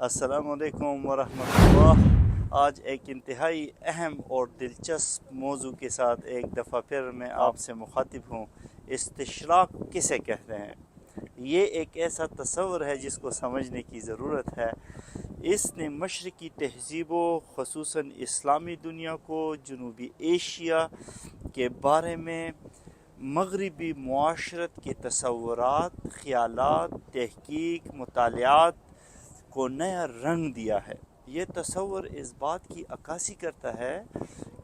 अस्सलाम वालेकुम वरहमतुल्लाह। आज एक इंतहाई अहम और दिलचस्प मौजू के साथ एक दफ़ा फिर मैं आपसे मुखातिब हूँ। इस्तिशराक किसे कहते हैं? ये एक ऐसा तस्वर है जिसको समझने की ज़रूरत है। इसने मशरक़ी तहज़ीबों ख़ुसूसन इस्लामी दुनिया को जनूबी एशिया के बारे में मग़रिबी मुआशरत के तसव्वुरात, ख़यालात, तहक़ीक़, मुतालियात को नया रंग दिया है। ये तसव्वुर इस बात की अक्कासी करता है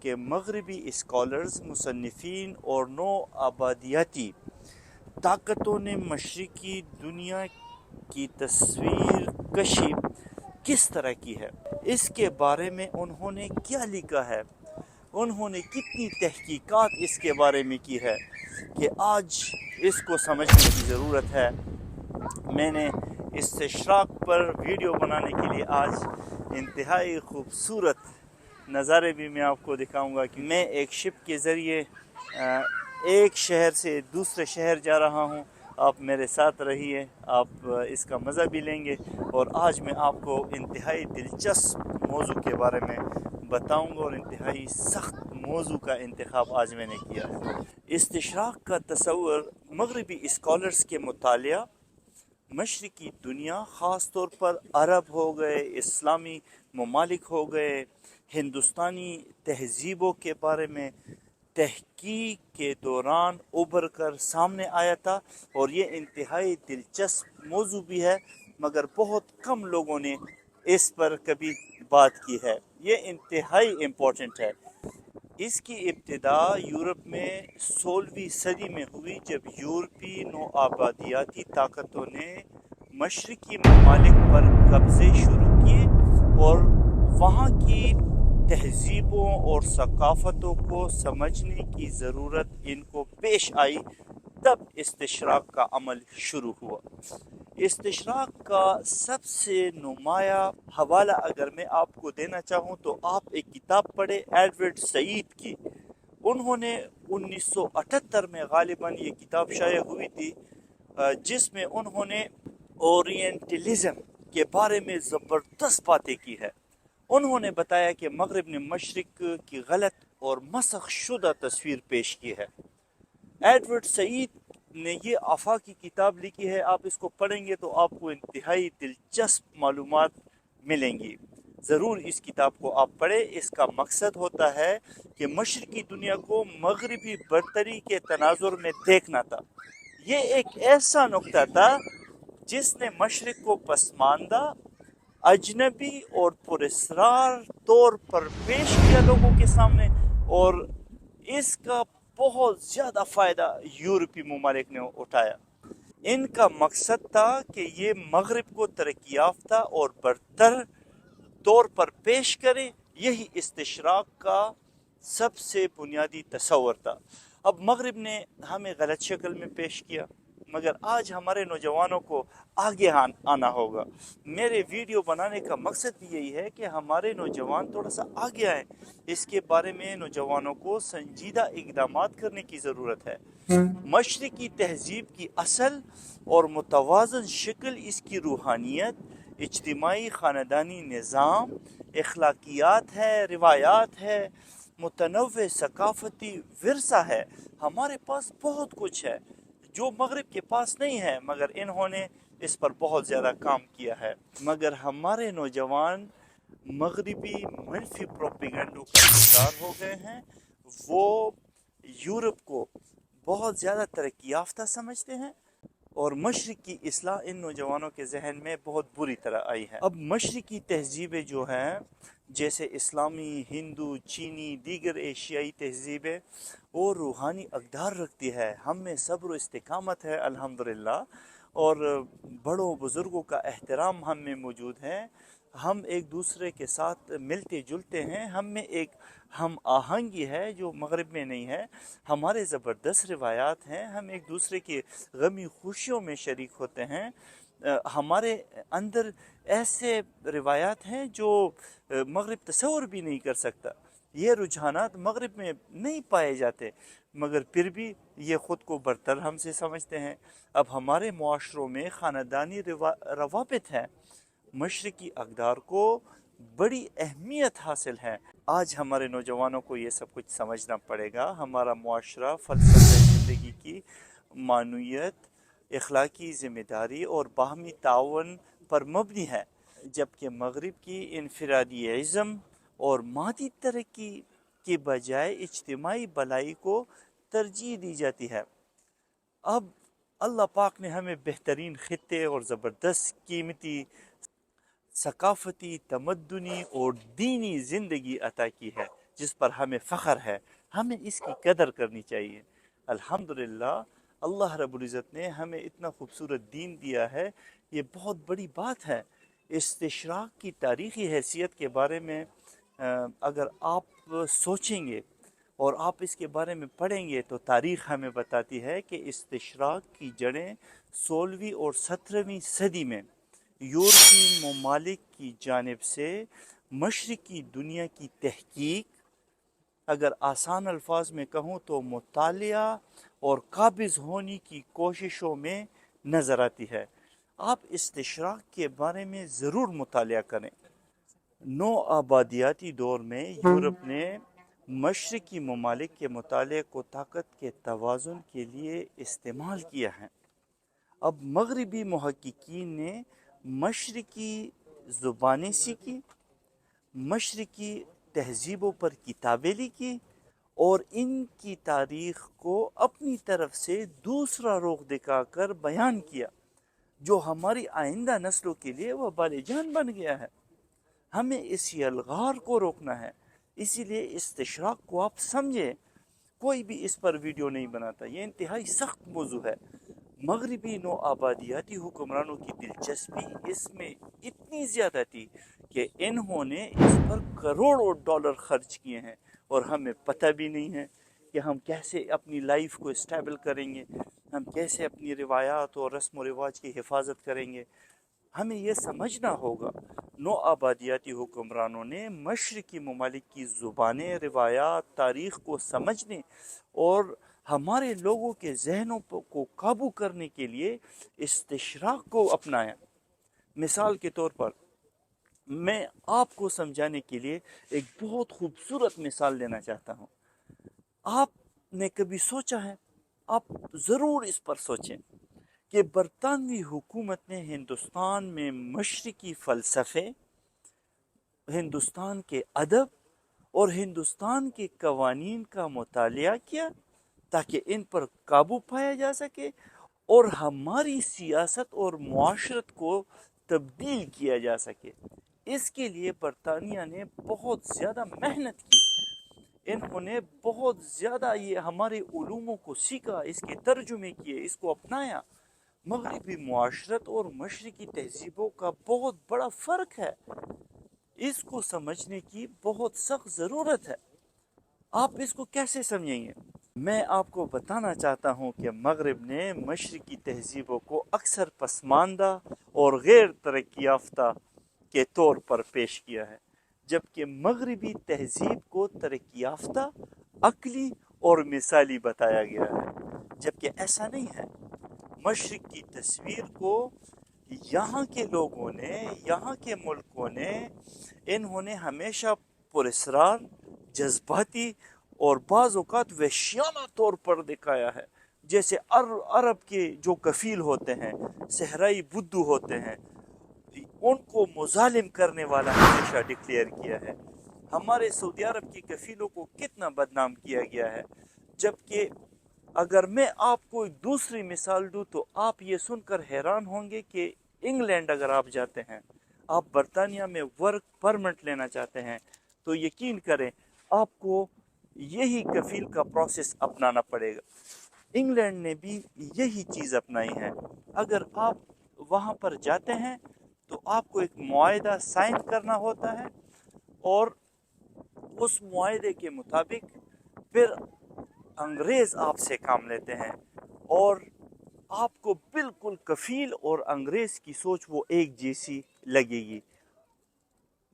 कि मग़रिबी स्कॉलर्स, मुसन्निफ़ीन और नौ आबादियाती ताकतों ने मशरिकी दुनिया की तस्वीर कशी किस तरह की है, इसके बारे में उन्होंने क्या लिखा है, उन्होंने कितनी तहकीकात इसके बारे में की है कि आज इसको समझने की ज़रूरत है। मैंने इस्तिशराक पर वीडियो बनाने के लिए आज इंतहाई खूबसूरत नज़ारे भी मैं आपको दिखाऊंगा कि मैं एक शिप के ज़रिए एक शहर से दूसरे शहर जा रहा हूं। आप मेरे साथ रहिए, आप इसका मज़ा भी लेंगे और आज मैं आपको इंतहाई दिलचस्प मौजू के बारे में बताऊंगा और इंतहाई सख्त मौजू का इंतखाब आज मैंने किया है। इस्तिशराक का तस्वर मग़रिबी स्कॉलर्स के मुतालिया मशरिकी दुनिया, ख़ास तौर पर अरब हो गए, इस्लामी ममालिक हो गए, हिंदुस्तानी तहज़ीबों के बारे में तहक़ीक़ के दौरान उभर कर सामने आया था और ये इंतहाई दिलचस्प मौजू भी है, मगर बहुत कम लोगों ने इस पर कभी बात की है। ये इंतहाई इम्पोर्टेंट है। इसकी इब्तिदा यूरोप में 16वीं सदी में हुई, जब यूरोपी नौआबादियाती ताकतों ने मशरिकी ममालिक पर कब्ज़े शुरू किए और वहाँ की तहज़ीबों और सकाफ़तों को समझने की ज़रूरत इनको पेश आई। तब इस्तिशराक का अमल शुरू हुआ। इस्तिशराक का सबसे नुमाया हवाला अगर मैं आपको देना चाहूँ तो आप एक किताब पढ़े एडवर्ड सईद की। उन्होंने 1978 में गालिबन ये किताब शाया हुई थी, जिसमें उन्होंने ओरिएंटलिज्म के बारे में ज़बरदस्त बातें की है। उन्होंने बताया कि मग़रिब ने मशरिक की गलत और मसख़ शुदा तस्वीर पेश की है। एडवर्ड सईद ने ये आफाकी किताब लिखी है। आप इसको पढ़ेंगे तो आपको इंतहाई दिलचस्प मालूमात मिलेंगी। ज़रूर इस किताब को आप पढ़ें। इसका मकसद होता है कि मशरिकी दुनिया को मग़रिबी बरतरी के तनाजुर में देखना था। ये एक ऐसा नुक्ता था जिसने मशरिक को पसमानदा, अजनबी और पुरस्रार तौर पर पेश किया लोगों के सामने, और इसका बहुत ज़्यादा फ़ायदा यूरोपी ममालिक ने उठाया। इनका मकसद था कि ये मग़रिब को तरक्की याफ्ता और बरतर तौर पर पेश करे। यही इस्तिशराक का सबसे बुनियादी तस्वर था। अब मग़रिब ने हमें गलत शक्ल में पेश किया, मगर आज हमारे नौजवानों को आगे आना होगा। मेरे वीडियो बनाने का मकसद भी यही है कि हमारे नौजवान थोड़ा सा आगे आए। इसके बारे में नौजवानों को संजीदा इक़दामात करने की ज़रूरत है। मशरिकी तहज़ीब की असल और मुतवाज़न शक्ल इसकी रूहानियत, इज्तिमाई ख़ानदानी निज़ाम, अखलाकियात है, रिवायात है, मुतनव्वे सकाफ़ती विरसा है। हमारे पास बहुत कुछ है जो मग़रिब के पास नहीं है, मगर इन्होंने इस पर बहुत ज़्यादा काम किया है। मगर हमारे नौजवान मग़रिबी मनफी प्रोपेगेंडों का शिकार हो गए हैं। वो यूरोप को बहुत ज़्यादा तरक्की याफ्ता समझते हैं और मशरिकी इस्लाह इन नौजवानों के जहन में बहुत बुरी तरह आई है। अब मशरिकी तहज़ीबें जो हैं, जैसे इस्लामी, हिंदू, चीनी, दीगर एशियाई तहज़ीबें, वो रूहानी अक़दार रखती है। हम में सब्र इस्तिकामत है अल्हम्दुलिल्लाह, और बड़ों बुज़ुर्गों का एहतराम हम में मौजूद है। हम एक दूसरे के साथ मिलते जुलते हैं। हम में एक हम आहंगी है जो मग़रिब में नहीं है। हमारे ज़बरदस्त रिवायात हैं। हम एक दूसरे की गमी खुशियों में शरीक होते हैं। हमारे अंदर ऐसे रिवायात हैं जो मग़रिब तसव्वुर भी नहीं कर सकता। ये रुझानात मग़रिब में नहीं पाए जाते, मगर फिर भी ये ख़ुद को बरतर हमसे समझते हैं। अब हमारे मुआशरों में ख़ानदानी रवाबित हैं मशरकी अक़दार को बड़ी अहमियत हासिल है। आज हमारे नौजवानों को ये सब कुछ समझना पड़ेगा। हमारा मुआशरा फ़लसफ़े ज़िंदगी की मानवियत, अखलाकी ज़िम्मेदारी और बाहमी ताउन पर मबनी है, जबकि मगरिब की इनफरादी इज़्म और मादी तरक्की के बजाय इज्तिमाई भलाई को तरजीह दी जाती है। अब अल्लाह पाक ने हमें बेहतरीन खित्ते और ज़बरदस्त कीमती सकाफ़ती, तमद्दुनी और दीनी ज़िंदगी अता की है, जिस पर हमें फ़ख्र है। हमें इसकी कदर करनी चाहिए। अल्हम्दुलिल्लाह, अल्लाह रब्बुल इज़्ज़त ने हमें इतना खूबसूरत दीन दिया है, ये बहुत बड़ी बात है। इस्तिशराक की तारीख़ी हैसियत के बारे में अगर आप सोचेंगे और आप इसके बारे में पढ़ेंगे तो तारीख़ हमें बताती है कि इस्तिशराक की जड़ें 16वीं और 17वीं सदी में यूरोपी ममालिक की जानिब से मशरकी दुनिया की तहकीक, अगर आसान अल्फाज में कहूँ तो मुतालिया और काबिज़ होने की कोशिशों में नज़र आती है। आप इस्तिशराक के बारे में ज़रूर मुतालिया करें। नौ आबादियाती दौर में यूरोप ने मशरकी ममालिक के मुताले को ताकत के तवाज़ुन के लिए इस्तेमाल किया है। अब मगरबी मुहक्किकीन ने मशरकी ज़ुबानें सीखी, मशरकी तहज़ीबों पर किताबें लिखी और इनकी तारीख़ को अपनी तरफ से दूसरा रुख दिखाकर बयान किया, जो हमारी आइंदा नस्लों के लिए वबाल जान बन गया है। हमें इस यलगार को रोकना है। इसीलिए इस्तिशराक को आप समझें। कोई भी इस पर वीडियो नहीं बनाता। ये इंतहाई सख्त मौजू है। मगरबी नो आबादियाती हुक्मरानों की दिलचस्पी इसमें इतनी ज़्यादा थी कि इन्होंने इस पर करोड़ों डॉलर खर्च किए हैं और हमें पता भी नहीं है कि हम कैसे अपनी लाइफ को स्टेबल करेंगे, हम कैसे अपनी रिवायात और रस्म व रिवाज की हिफाजत करेंगे। हमें यह समझना होगा, नौ आबादियाती हुक्मरानों ने मशरकी ममालिक की ज़ुबानें, रिवायात, तारीख़ को समझने और हमारे लोगों के जहनों को काबू करने के लिए इस्तिशराक को अपनाया। मिसाल के तौर पर मैं आपको समझाने के लिए एक बहुत खूबसूरत मिसाल लेना चाहता हूँ। आपने कभी सोचा है, आप ज़रूर इस पर सोचें कि बरतानवी हुकूमत ने हिंदुस्तान में मशरकी फ़लसफ़े, हिंदुस्तान के अदब और हिंदुस्तान के कवानीन का मुतालिया किया ताकि इन पर काबू पाया जा सके और हमारी सियासत और मुआशरत को तब्दील किया जा सके। इसके लिए बरतानिया ने बहुत ज़्यादा मेहनत की। इन्होंने बहुत ज़्यादा ये हमारे उलूमों को सीखा, इसके तर्जुमे किए, इसको अपनाया। मगरबी मुआशरत और मशरकी तहज़ीबों का बहुत बड़ा फ़र्क है। इसको समझने की बहुत सख्त ज़रूरत है। आप इसको कैसे समझेंगे? मैं आपको बताना चाहता हूँ कि मगरिब ने मशरकी तहज़ीबों को अक्सर पसमानदा और गैर तरक्की याफ्ता के तौर पर पेश किया है, जबकि मगरिबी तहज़ीब को तरक्की याफ्ता, अक्ली और मिसाली बताया गया है, जबकि ऐसा नहीं है। मशरक की तस्वीर को यहाँ के लोगों ने, यहाँ के मुल्कों ने, इन्होंने हमेशा पुरस्रार, जज्बाती और बाज़ औक़ात वहशियाना तौर पर दिखाया है। जैसे अरब के जो कफ़ील होते हैं, सहराई बुद्धू होते हैं, उनको मुज़ालिम करने वाला हमेशा डिक्लेयर किया है। हमारे सऊदी अरब की कफ़ीलों को कितना बदनाम किया गया है। जबकि अगर मैं आपको एक दूसरी मिसाल दूँ तो आप ये सुनकर हैरान होंगे कि इंग्लैंड अगर आप जाते हैं, आप बरतानिया में वर्क परमिट लेना चाहते हैं, तो यकीन करें आपको यही कफ़ील का प्रोसेस अपनाना पड़ेगा। इंग्लैंड ने भी यही चीज़ अपनाई है। अगर आप वहाँ पर जाते हैं तो आपको एक मुआहदा साइन करना होता है और उस मुआहदे के मुताबिक फिर अंग्रेज़ आपसे काम लेते हैं और आपको बिल्कुल कफ़ील और अंग्रेज़ की सोच वो एक जैसी लगेगी।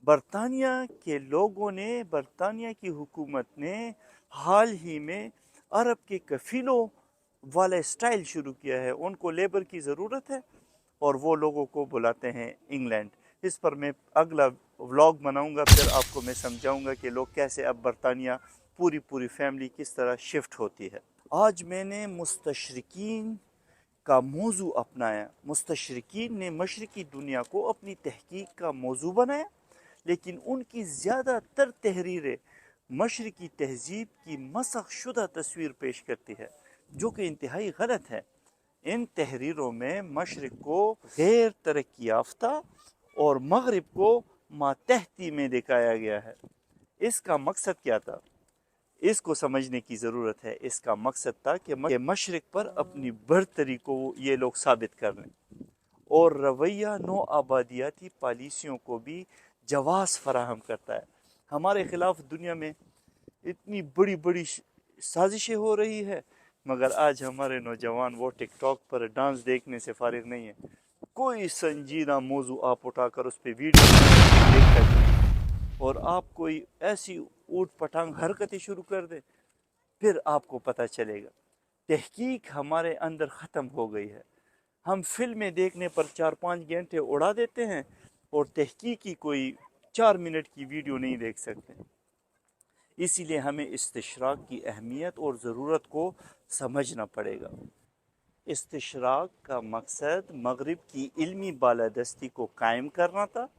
बरतानिया के लोगों ने, बरतानिया की हुकूमत ने हाल ही में अरब के कफ़ीलों वाला स्टाइल शुरू किया है। उनको लेबर की ज़रूरत है और वो लोगों को बुलाते हैं इंग्लैंड। इस पर मैं अगला व्लॉग बनाऊंगा, फिर आपको मैं समझाऊंगा कि लोग कैसे अब बरतानिया पूरी फैमिली किस तरह शिफ्ट होती है। आज मैंने मुस्तशरिकीन का मौजू अपनाया। मुस्तशरिकीन ने मशरकी दुनिया को अपनी तहकीक का मौजू बनाया, लेकिन उनकी ज़्यादातर तहरीरें मशरकी तहजीब की मसख शुदा तस्वीर पेश करती है, जो कि इंतहाई गलत है। इन तहरीरों में मशरक को गैर तरक्की याफ्ता और मगरिब को मातहती में दिखाया गया है। इसका मकसद क्या था? इसको समझने की ज़रूरत है। इसका मकसद था कि मशरक पर अपनी बरतरी को ये लोग साबित कर लें, और रवैया नो आबादियाती पॉलिसियों को भी जवाज़ फराहम करता है। हमारे ख़िलाफ़ दुनिया में इतनी बड़ी बड़ी साजिशें हो रही है, मगर आज हमारे नौजवान वो टिकटॉक पर डांस देखने से फारिग नहीं है। कोई संजीदा मौजू आप उठाकर उस पर वीडियो देख सकते हैं, और आप कोई ऐसी ऊट पटांग हरकतें शुरू कर दें, फिर आपको पता चलेगा तहकीक हमारे अंदर ख़त्म हो गई है। हम फिल्में देखने पर 4-5 घंटे उड़ा देते हैं, और तहकीक की कोई 4 मिनट की वीडियो नहीं देख सकते। इसीलिए हमें इस्तिशराक की अहमियत और ज़रूरत को समझना पड़ेगा। इस्तिशराक का मकसद मगरिब की इल्मी बालादस्ती को कायम करना था,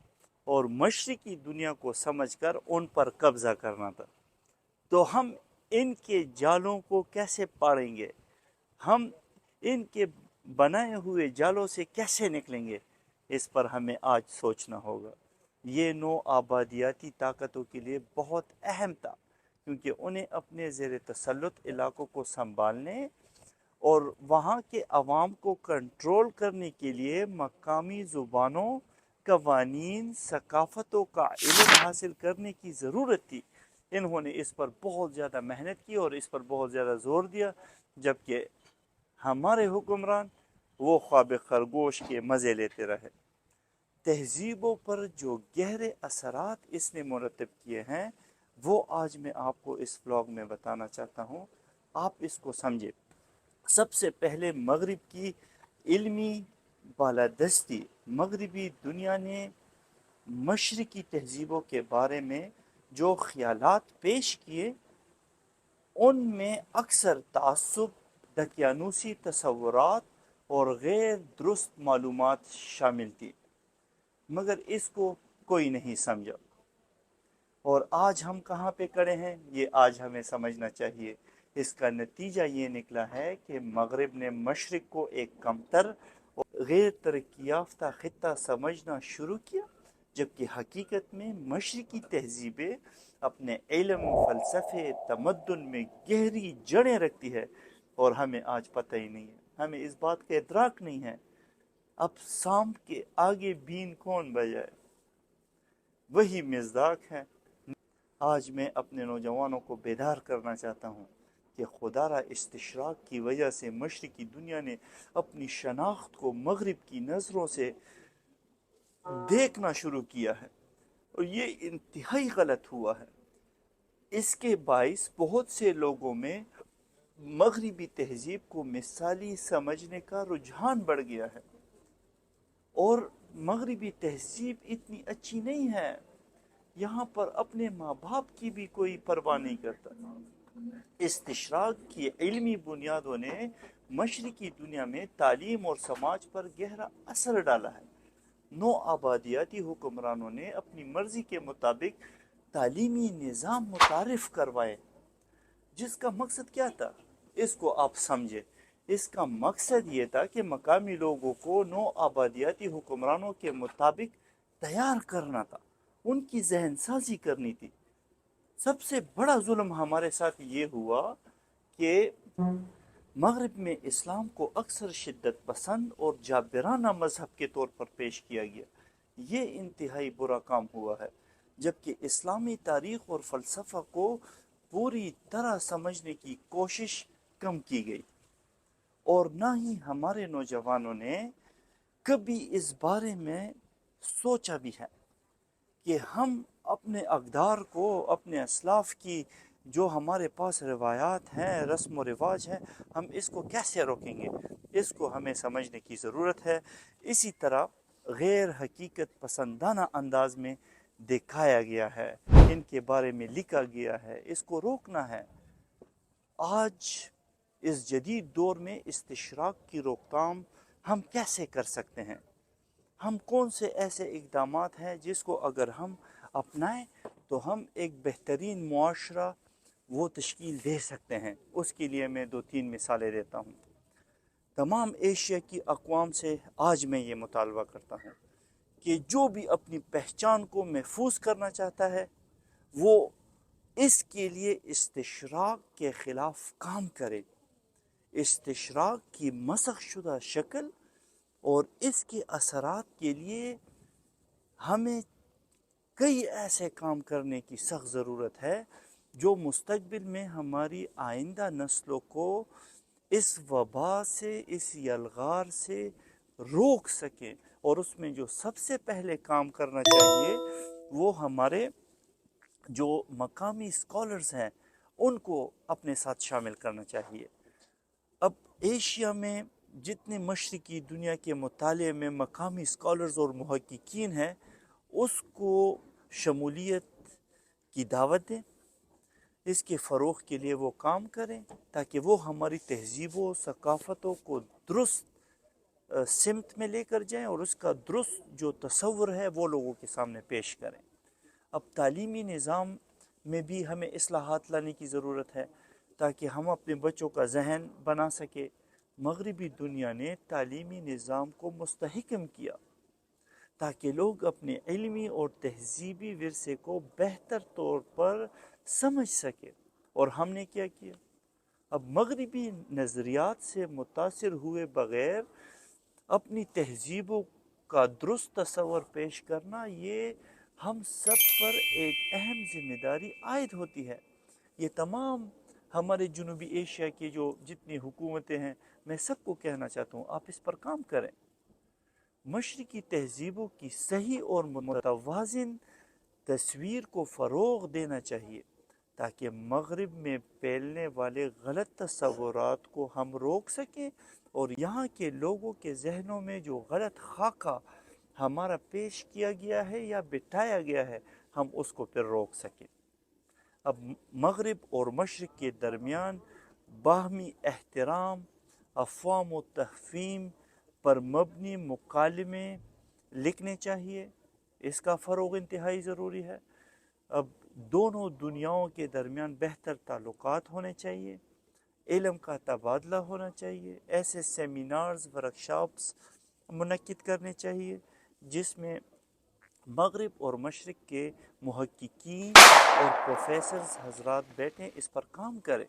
और मशरिकी दुनिया को समझकर उन पर कब्ज़ा करना था। तो हम इनके जालों को कैसे पाड़ेंगे? हम इनके बनाए हुए जालों से कैसे निकलेंगे? इस पर हमें आज सोचना होगा। ये नो आबादियाती ताकतों के लिए बहुत अहम था, क्योंकि उन्हें अपने ज़ेर तसल्लुत इलाकों को संभालने और वहाँ के अवाम को कंट्रोल करने के लिए मकामी ज़ुबानों, कवानीन, सकाफ़तों का इल्म हासिल करने की ज़रूरत थी। इन्होंने इस पर बहुत ज़्यादा मेहनत की और इस पर बहुत ज़्यादा ज़ोर दिया, जबकि हमारे हुक्मरान वो ख्वाब खरगोश के मज़े लेते रहे। तहजीबों पर जो गहरे असरात इसने मुरतब किए हैं, वो आज मैं आपको इस व्लॉग में बताना चाहता हूँ। आप इसको समझे। सबसे पहले मगरिब की इल्मी बालादस्ती। मगरिबी दुनिया ने मशरकी तहजीबों के बारे में जो ख्यालात पेश किए, उनमें अक्सर तासुब, दकियानूसी तसव्वुरात और गैर दुरुस्त मालूमात शामिल थी, मगर इसको कोई नहीं समझा। और आज हम कहाँ पे खड़े हैं, ये आज हमें समझना चाहिए। इसका नतीजा ये निकला है कि मगरिब ने मशरिक को एक कमतर और गैर तरक्की याफ्ता खित्ता समझना शुरू किया, जबकि हकीकत में मशरिकी तहजीबें अपने इल्म, फ़लसफ़े, तमद्दुन में गहरी जड़ें रखती है, और हमें आज पता ही नहीं है। हमें इस बात का इदराक नहीं है। अब सांप के आगे बीन कौन बजाए? वही मिज़दाक है। आज मैं अपने नौजवानों को बेदार करना चाहता हूँ कि खुदारा इस्तिशराक की वजह से मशरिकी दुनिया ने अपनी शनाख्त को मगरिब की नज़रों से देखना शुरू किया है, और ये इंतहाई गलत हुआ है। इसके बाइस बहुत से लोगों में मगरिबी तहजीब को मिसाली समझने का रुझान बढ़ गया है, और मगरिबी तहजीब इतनी अच्छी नहीं है। यहाँ पर अपने माँ बाप की भी कोई परवाह नहीं करता। इस्तिशराक की इल्मी बुनियादों ने मशरिकी दुनिया में तालीम और समाज पर गहरा असर डाला है। नो आबादियाती हुक्मरानों ने अपनी मर्जी के मुताबिक तालीमी निज़ाम मुतारिफ करवाए, जिसका मकसद क्या था? इसको आप समझे। इसका मकसद ये था कि मकामी लोगों को नो आबादियाती हुक्मरानों के मुताबिक तैयार करना था, उनकी जहन साजी करनी थी। सबसे बड़ा जुल्म हमारे साथ ये हुआ कि मगरिब में इस्लाम को अक्सर शिद्दत पसंद और जाबिराना मजहब के तौर पर पेश किया गया। ये इंतहाई बुरा काम हुआ है, जबकि इस्लामी तारीख़ और फ़लसफ़ा को पूरी तरह समझने की कोशिश कम की गई, और ना ही हमारे नौजवानों ने कभी इस बारे में सोचा भी है कि हम अपने अक़दार को, अपने असलाफ़ की जो हमारे पास रिवायात हैं, रस्म व रिवाज हैं, हम इसको कैसे रोकेंगे। इसको हमें समझने की ज़रूरत है। इसी तरह غیر حقیقت پسندانہ انداز میں دکھایا گیا ہے، ان کے بارے میں لکھا گیا ہے، اس کو روکنا ہے۔ آج اس جدید دور میں استشراق کی روک تھام ہم کیسے کر سکتے ہیں؟ ہم کون سے ایسے اقدامات ہیں جس کو اگر ہم اپنائیں تو ہم ایک بہترین معاشرہ وہ تشکیل دے سکتے ہیں؟ اس کے لیے میں 2-3 مثالیں دیتا ہوں۔ تمام ایشیا کی اقوام سے آج میں یہ مطالبہ کرتا ہوں کہ جو بھی اپنی پہچان کو محفوظ کرنا چاہتا ہے وہ اس کے لیے استشراق کے خلاف کام کرے۔ استشراق کی مسخ شدہ شکل اور اس کے اثرات کے لیے ہمیں کئی ایسے کام کرنے کی سخت ضرورت ہے جو مستقبل میں ہماری آئندہ نسلوں کو اس وبا سے، اس یلغار سے روک سکیں۔ اور اس میں جو سب سے پہلے کام کرنا چاہیے وہ ہمارے جو مقامی اسکالرز ہیں ان کو اپنے ساتھ شامل کرنا چاہیے۔ اب ایشیا میں جتنے مشرقی دنیا کے مطالعے میں مقامی اسکالرز اور محققین ہیں اس کو شمولیت کی دعوت دیں، اس کے فروغ کے لیے وہ کام کریں تاکہ وہ ہماری تہذیبوں ثقافتوں کو درست سمت میں لے کر جائیں اور اس کا درست جو تصور ہے وہ لوگوں کے سامنے پیش کریں۔ اب تعلیمی نظام میں بھی ہمیں اصلاحات لانے کی ضرورت ہے تاکہ ہم اپنے بچوں کا ذہن بنا سکے۔ مغربی دنیا نے تعلیمی نظام کو مستحکم کیا تاکہ لوگ اپنے علمی اور تہذیبی ورثے کو بہتر طور پر سمجھ سکے، اور ہم نے کیا کیا؟ اب مغربی نظریات سے متاثر ہوئے بغیر اپنی تہذیبوں کا درست تصور پیش کرنا یہ ہم سب پر ایک اہم ذمہ داری عائد ہوتی ہے۔ یہ تمام ہمارے جنوبی ایشیا کی جو جتنی حکومتیں ہیں میں سب کو کہنا چاہتا ہوں آپ اس پر کام کریں۔ مشرقی تہذیبوں کی صحیح اور متوازن تصویر کو فروغ دینا چاہیے تاکہ مغرب میں پھیلنے والے غلط تصورات کو ہم روک سکیں اور یہاں کے لوگوں کے ذہنوں میں جو غلط خاکہ ہمارا پیش کیا گیا ہے یا بٹھایا گیا ہے ہم اس کو پھر روک سکیں۔ اب مغرب اور مشرق کے درمیان باہمی احترام، افہام و تفہیم پر مبنی مکالمے لکھنے چاہیے، اس کا فروغ انتہائی ضروری ہے۔ اب دونوں دنیاؤں کے درمیان بہتر تعلقات ہونے چاہیے، علم کا تبادلہ ہونا چاہیے، ایسے سیمینارز ورکشاپس منعقد کرنے چاہیے جس میں مغرب اور مشرق کے محققین اور پروفیسرز حضرات بیٹھیں، اس پر کام کریں۔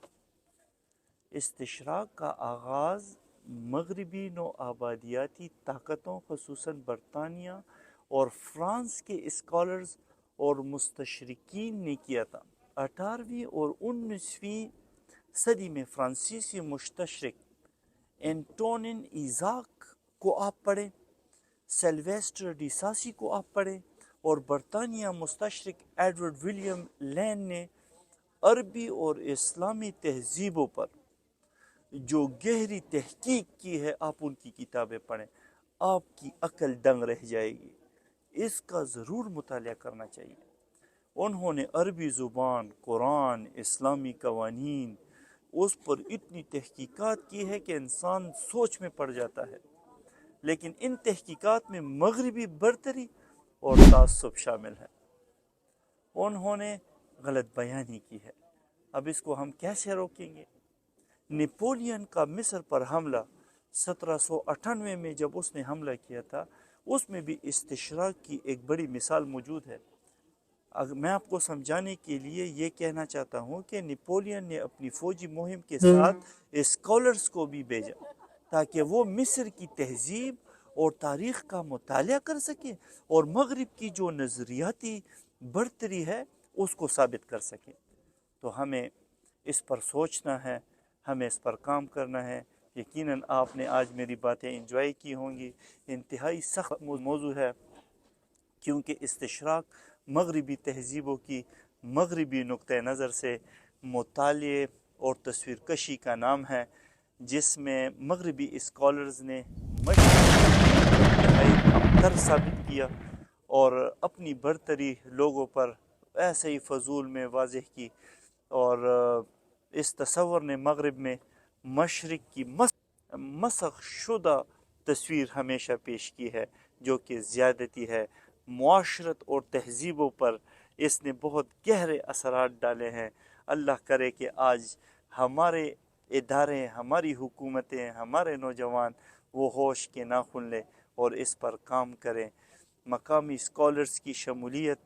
استشراق کا آغاز مغربی نوآبادیاتی طاقتوں خصوصاً برطانیہ اور فرانس کے اسکالرز اور مستشرقین نے کیا تھا۔ 18ویں اور 19ویں صدی میں فرانسیسی مستشرق انٹونین ایزاک کو آپ پڑھیں، سلویسٹر ڈی ساسی کو آپ پڑھیں، اور برطانیہ مستشرق ایڈورڈ ولیم لین نے عربی اور اسلامی تہذیبوں پر جو گہری تحقیق کی ہے آپ ان کی کتابیں پڑھیں، آپ کی عقل دنگ رہ جائے گی، اس کا ضرور مطالعہ کرنا چاہیے۔ انہوں نے عربی زبان، قرآن، اسلامی قوانین اس پر اتنی تحقیقات کی ہے کہ انسان سوچ میں پڑ جاتا ہے، لیکن ان تحقیقات میں مغربی برتری اور تعصب شامل ہے۔ انہوں نے غلط بیانی کی ہے۔ اب اس کو ہم کیسے روکیں گے؟ نیپولین کا مصر پر حملہ 1798 میں جب اس نے حملہ کیا تھا اس میں بھی استشراق کی ایک بڑی مثال موجود ہے۔ میں آپ کو سمجھانے کے لیے یہ کہنا چاہتا ہوں کہ نیپولین نے اپنی فوجی مہم کے ساتھ اسکالرز کو بھی بھیجا تاکہ وہ مصر کی تہذیب اور تاریخ کا مطالعہ کر سکیں اور مغرب کی جو نظریاتی برتری ہے اس کو ثابت کر سکیں۔ تو ہمیں اس پر سوچنا ہے، ہمیں اس پر کام کرنا ہے۔ یقیناً آپ نے آج میری باتیں انجوائے کی ہوں گی۔ انتہائی سخت موضوع ہے کیونکہ استشراق مغربی تہذیبوں کی مغربی نقطہ نظر سے مطالعے اور تصویر کشی کا نام ہے، جس میں مغربی اسکالرز نے बरतर साबित किया और अपनी बरतरी लोगों पर ऐसे ही फजूल में वाज़ह की। और इस तसव्वुर ने मगरिब में मशरिक़ की मसख़ शुदा तस्वीर हमेशा पेश की है, जो कि ज़्यादती है। मुआशरत और तहज़ीबों पर इसने बहुत गहरे असरात डाले हैं। अल्लाह करे कि आज हमारे इदारे, हमारी हुकूमतें, हमारे नौजवान वो होश के नाखुन लें और इस पर काम करें। मकामी स्कॉलर्स की शमूलियत,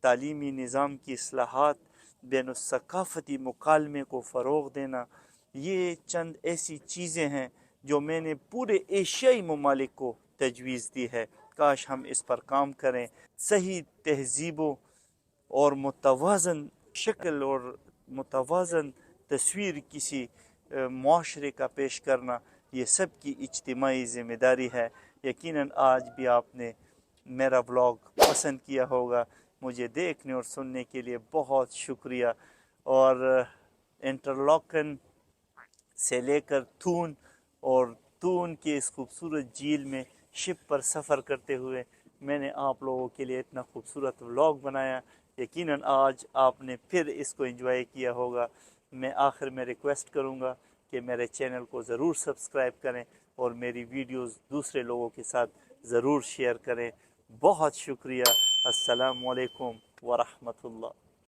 तालीमी निज़ाम की इस्लाहात, बैनुस्सकाफ़ती मुकालमे को फ़रोग़ देना, ये चंद ऐसी चीज़ें हैं जो मैंने पूरे एशियाई ममालिक को तजवीज़ दी है। काश हम इस पर काम करें। सही तहज़ीबों और मुतवाज़न शक्ल और मुतवाज़न तस्वीर किसी मुआशरे का पेश करना, ये सब की इज्तिमाई ज़िम्मेदारी है। यकीनन आज भी आपने मेरा व्लॉग पसंद किया होगा। मुझे देखने और सुनने के लिए बहुत शुक्रिया। और इंटरलॉकन से लेकर थून और थून की इस खूबसूरत झील में शिप पर सफ़र करते हुए मैंने आप लोगों के लिए इतना खूबसूरत व्लॉग बनाया। यकीनन आज आपने फिर इसको एंजॉय किया होगा। मैं आखिर में रिक्वेस्ट करूँगा कि मेरे चैनल को ज़रूर सब्सक्राइब करें और मेरी वीडियोस दूसरे लोगों के साथ ज़रूर शेयर करें। बहुत शुक्रिया। अस्सलामु अलैकुम व रहमतुल्लाह।